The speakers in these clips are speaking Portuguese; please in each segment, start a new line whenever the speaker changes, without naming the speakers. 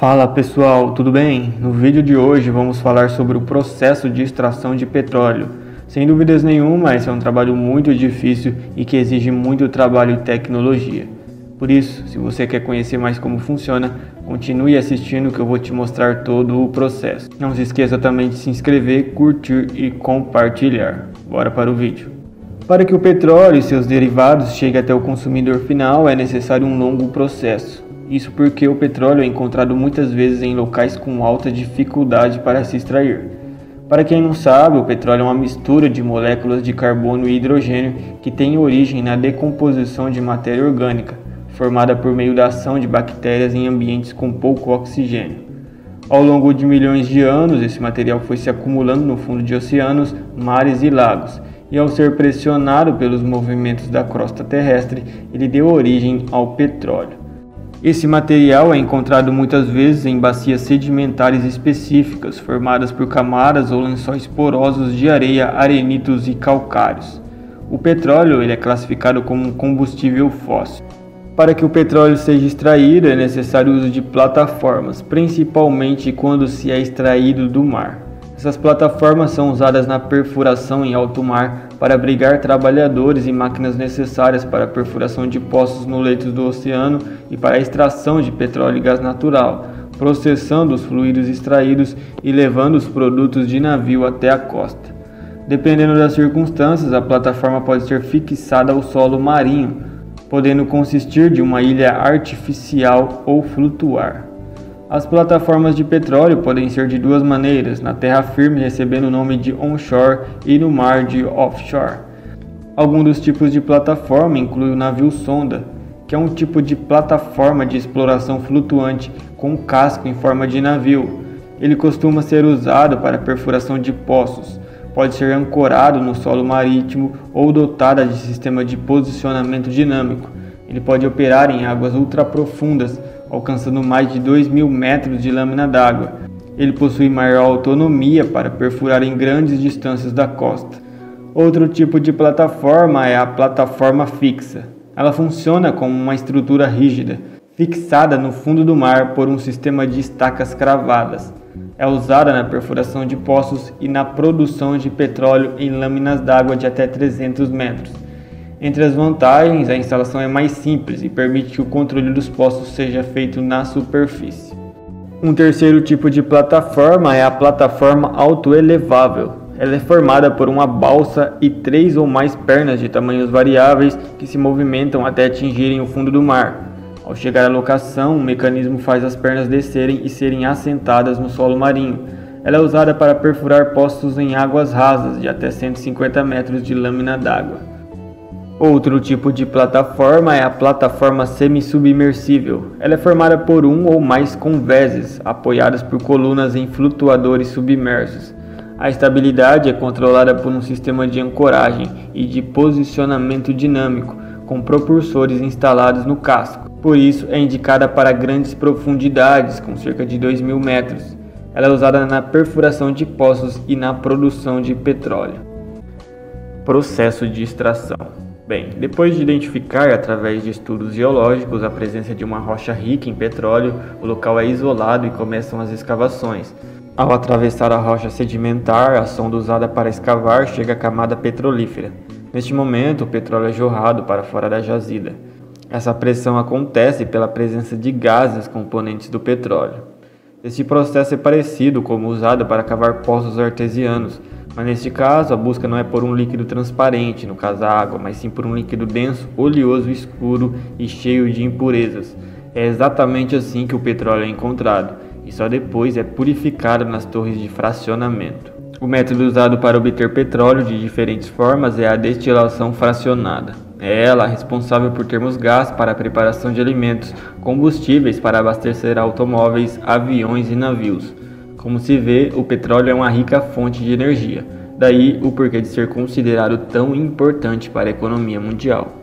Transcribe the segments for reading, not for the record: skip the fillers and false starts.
Fala pessoal, tudo bem? No vídeo de hoje vamos falar sobre o processo de extração de petróleo. Sem dúvidas nenhuma, esse é um trabalho muito difícil e que exige muito trabalho e tecnologia. Por isso, se você quer conhecer mais como funciona, continue assistindo que eu vou te mostrar todo o processo. Não se esqueça também de se inscrever, curtir e compartilhar. Bora para o vídeo. Para que o petróleo e seus derivados cheguem até o consumidor final é necessário um longo processo. Isso porque o petróleo é encontrado muitas vezes em locais com alta dificuldade para se extrair. Para quem não sabe, o petróleo é uma mistura de moléculas de carbono e hidrogênio que tem origem na decomposição de matéria orgânica, formada por meio da ação de bactérias em ambientes com pouco oxigênio. Ao longo de milhões de anos, esse material foi se acumulando no fundo de oceanos, mares e lagos, e ao ser pressionado pelos movimentos da crosta terrestre, ele deu origem ao petróleo. Esse material é encontrado muitas vezes em bacias sedimentares específicas, formadas por camadas ou lençóis porosos de areia, arenitos e calcários. O petróleo ele é classificado como um combustível fóssil. Para que o petróleo seja extraído, é necessário o uso de plataformas, principalmente quando se é extraído do mar. Essas plataformas são usadas na perfuração em alto mar para abrigar trabalhadores e máquinas necessárias para a perfuração de poços no leito do oceano e para a extração de petróleo e gás natural, processando os fluidos extraídos e levando os produtos de navio até a costa. Dependendo das circunstâncias, a plataforma pode ser fixada ao solo marinho, podendo consistir de uma ilha artificial ou flutuar. As plataformas de petróleo podem ser de duas maneiras, na terra firme recebendo o nome de onshore e no mar de offshore. Alguns dos tipos de plataforma incluem o navio-sonda, que é um tipo de plataforma de exploração flutuante com casco em forma de navio. Ele costuma ser usado para perfuração de poços, pode ser ancorado no solo marítimo ou dotada de sistema de posicionamento dinâmico. Ele pode operar em águas ultraprofundas, alcançando mais de 2.000 metros de lâmina d'água. Ele possui maior autonomia para perfurar em grandes distâncias da costa. Outro tipo de plataforma é a plataforma fixa. Ela funciona como uma estrutura rígida, fixada no fundo do mar por um sistema de estacas cravadas. É usada na perfuração de poços e na produção de petróleo em lâminas d'água de até 300 metros. Entre as vantagens, a instalação é mais simples e permite que o controle dos poços seja feito na superfície. Um terceiro tipo de plataforma é a plataforma autoelevável. Ela é formada por uma balsa e 3 ou mais pernas de tamanhos variáveis que se movimentam até atingirem o fundo do mar. Ao chegar à locação, o mecanismo faz as pernas descerem e serem assentadas no solo marinho. Ela é usada para perfurar poços em águas rasas de até 150 metros de lâmina d'água. Outro tipo de plataforma é a plataforma semi-submersível. Ela é formada por um ou mais convéses, apoiadas por colunas em flutuadores submersos. A estabilidade é controlada por um sistema de ancoragem e de posicionamento dinâmico, com propulsores instalados no casco. Por isso, é indicada para grandes profundidades, com cerca de 2.000 metros. Ela é usada na perfuração de poços e na produção de petróleo. Processo de extração. Bem, depois de identificar através de estudos geológicos a presença de uma rocha rica em petróleo, o local é isolado e começam as escavações. Ao atravessar a rocha sedimentar, a sonda usada para escavar chega à camada petrolífera. Neste momento, o petróleo é jorrado para fora da jazida. Essa pressão acontece pela presença de gases componentes do petróleo. Este processo é parecido com o usado para cavar poços artesianos, mas neste caso a busca não é por um líquido transparente, no caso a água, mas sim por um líquido denso, oleoso, escuro e cheio de impurezas. É exatamente assim que o petróleo é encontrado, e só depois é purificado nas torres de fracionamento. O método usado para obter petróleo de diferentes formas é a destilação fracionada. É ela responsável por termos gás para a preparação de alimentos, combustíveis para abastecer automóveis, aviões e navios. Como se vê, o petróleo é uma rica fonte de energia, daí o porquê de ser considerado tão importante para a economia mundial.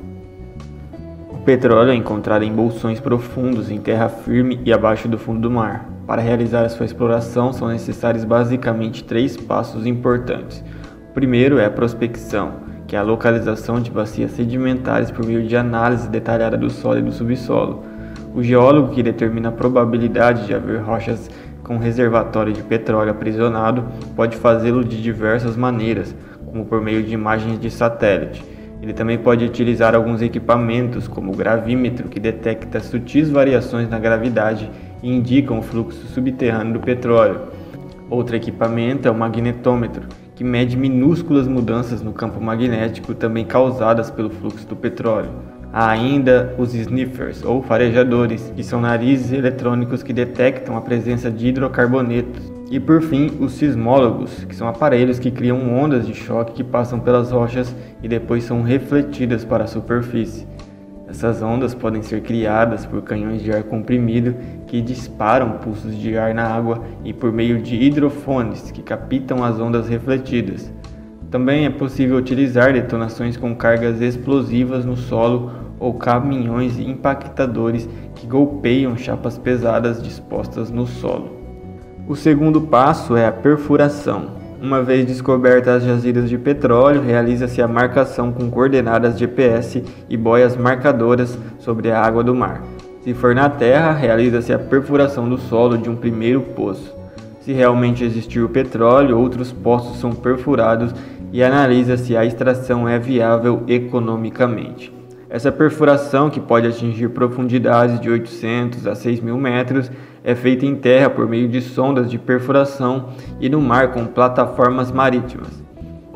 O petróleo é encontrado em bolsões profundos, em terra firme e abaixo do fundo do mar. Para realizar a sua exploração são necessários basicamente 3 passos importantes. O primeiro é a prospecção, que é a localização de bacias sedimentares por meio de análise detalhada do solo e do subsolo. O geólogo que determina a probabilidade de haver rochas com reservatório de petróleo aprisionado pode fazê-lo de diversas maneiras, como por meio de imagens de satélite. Ele também pode utilizar alguns equipamentos, como o gravímetro, que detecta sutis variações na gravidade e indicam o fluxo subterrâneo do petróleo. Outro equipamento é o magnetômetro, que mede minúsculas mudanças no campo magnético também causadas pelo fluxo do petróleo. Há ainda os sniffers, ou farejadores, que são narizes eletrônicos que detectam a presença de hidrocarbonetos. E por fim, os sismólogos, que são aparelhos que criam ondas de choque que passam pelas rochas e depois são refletidas para a superfície. Essas ondas podem ser criadas por canhões de ar comprimido que disparam pulsos de ar na água e por meio de hidrofones que captam as ondas refletidas. Também é possível utilizar detonações com cargas explosivas no solo ou caminhões impactadores que golpeiam chapas pesadas dispostas no solo. O segundo passo é a perfuração. Uma vez descobertas as jazidas de petróleo, realiza-se a marcação com coordenadas GPS e boias marcadoras sobre a água do mar. Se for na terra, realiza-se a perfuração do solo de um primeiro poço. Se realmente existir o petróleo, outros poços são perfurados e analisa se a extração é viável economicamente. Essa perfuração, que pode atingir profundidades de 800 a 6.000 metros, é feita em terra por meio de sondas de perfuração e no mar com plataformas marítimas.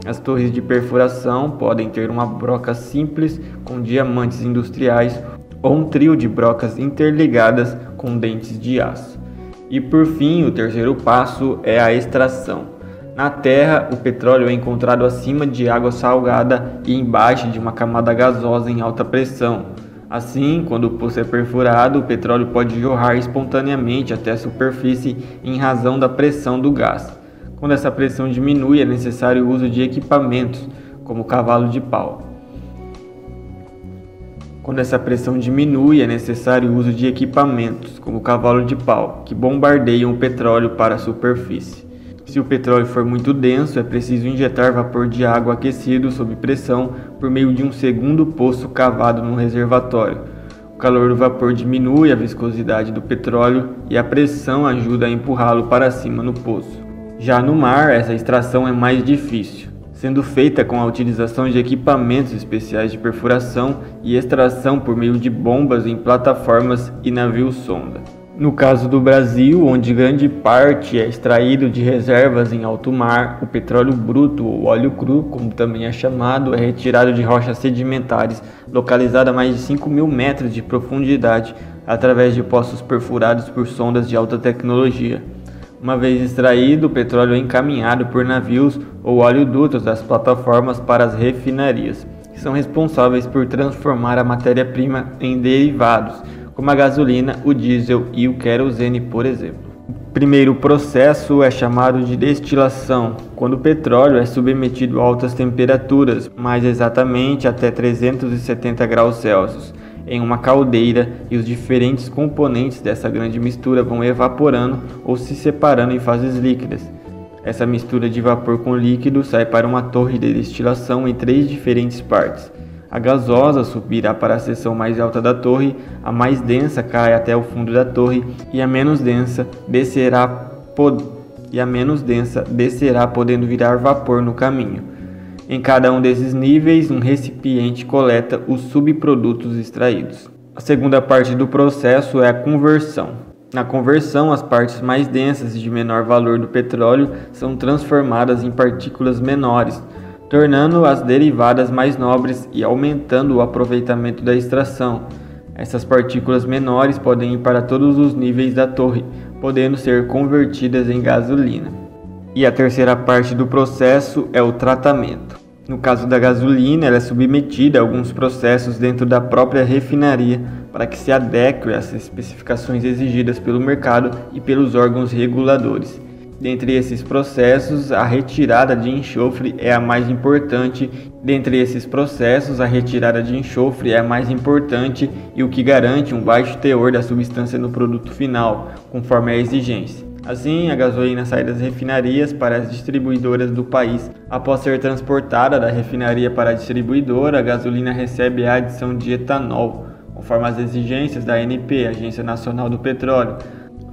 As torres de perfuração podem ter uma broca simples com diamantes industriais ou um trio de brocas interligadas com dentes de aço. E por fim, o terceiro passo é a extração. Na terra, o petróleo é encontrado acima de água salgada e embaixo de uma camada gasosa em alta pressão. Assim, quando o poço é perfurado, o petróleo pode jorrar espontaneamente até a superfície em razão da pressão do gás. Quando essa pressão diminui, é necessário o uso de equipamentos, como cavalo de pau. Que bombardeiam o petróleo para a superfície. Se o petróleo for muito denso, é preciso injetar vapor de água aquecido sob pressão por meio de um segundo poço cavado no reservatório. O calor do vapor diminui a viscosidade do petróleo e a pressão ajuda a empurrá-lo para cima no poço. Já no mar, essa extração é mais difícil, sendo feita com a utilização de equipamentos especiais de perfuração e extração por meio de bombas em plataformas e navios-sonda. No caso do Brasil, onde grande parte é extraído de reservas em alto mar, o petróleo bruto ou óleo cru, como também é chamado, é retirado de rochas sedimentares localizadas a mais de 5.000 metros de profundidade através de poços perfurados por sondas de alta tecnologia. Uma vez extraído, o petróleo é encaminhado por navios ou oleodutos das plataformas para as refinarias, que são responsáveis por transformar a matéria-prima em derivados, como a gasolina, o diesel e o querosene, por exemplo. O primeiro processo é chamado de destilação, quando o petróleo é submetido a altas temperaturas, mais exatamente até 370 graus Celsius, em uma caldeira, e os diferentes componentes dessa grande mistura vão evaporando ou se separando em fases líquidas. Essa mistura de vapor com líquido sai para uma torre de destilação em 3 diferentes partes. A gasosa subirá para a seção mais alta da torre, a mais densa cai até o fundo da torre e a menos densa descerá, podendo virar vapor no caminho. Em cada um desses níveis, um recipiente coleta os subprodutos extraídos. A segunda parte do processo é a conversão. Na conversão, as partes mais densas e de menor valor do petróleo são transformadas em partículas menores, tornando as derivadas mais nobres e aumentando o aproveitamento da extração. Essas partículas menores podem ir para todos os níveis da torre, podendo ser convertidas em gasolina. E a terceira parte do processo é o tratamento. No caso da gasolina, ela é submetida a alguns processos dentro da própria refinaria para que se adeque às especificações exigidas pelo mercado e pelos órgãos reguladores. Dentre esses processos, a retirada de enxofre é a mais importante. E o que garante um baixo teor da substância no produto final, conforme a exigência. Assim, a gasolina sai das refinarias para as distribuidoras do país. Após ser transportada da refinaria para a distribuidora, a gasolina recebe a adição de etanol, conforme as exigências da ANP, Agência Nacional do Petróleo,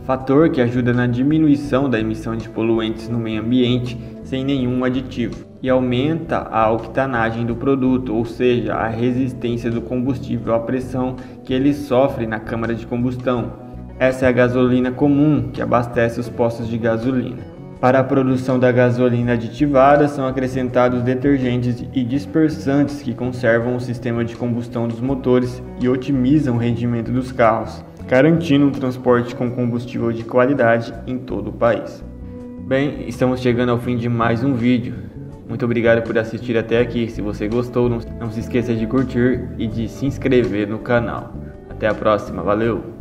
fator que ajuda na diminuição da emissão de poluentes no meio ambiente sem nenhum aditivo, e aumenta a octanagem do produto, ou seja, a resistência do combustível à pressão que ele sofre na câmara de combustão. Essa é a gasolina comum que abastece os postos de gasolina. Para a produção da gasolina aditivada, são acrescentados detergentes e dispersantes que conservam o sistema de combustão dos motores e otimizam o rendimento dos carros, garantindo um transporte com combustível de qualidade em todo o país. Bem, estamos chegando ao fim de mais um vídeo. Muito obrigado por assistir até aqui. Se você gostou, não se esqueça de curtir e de se inscrever no canal. Até a próxima, valeu!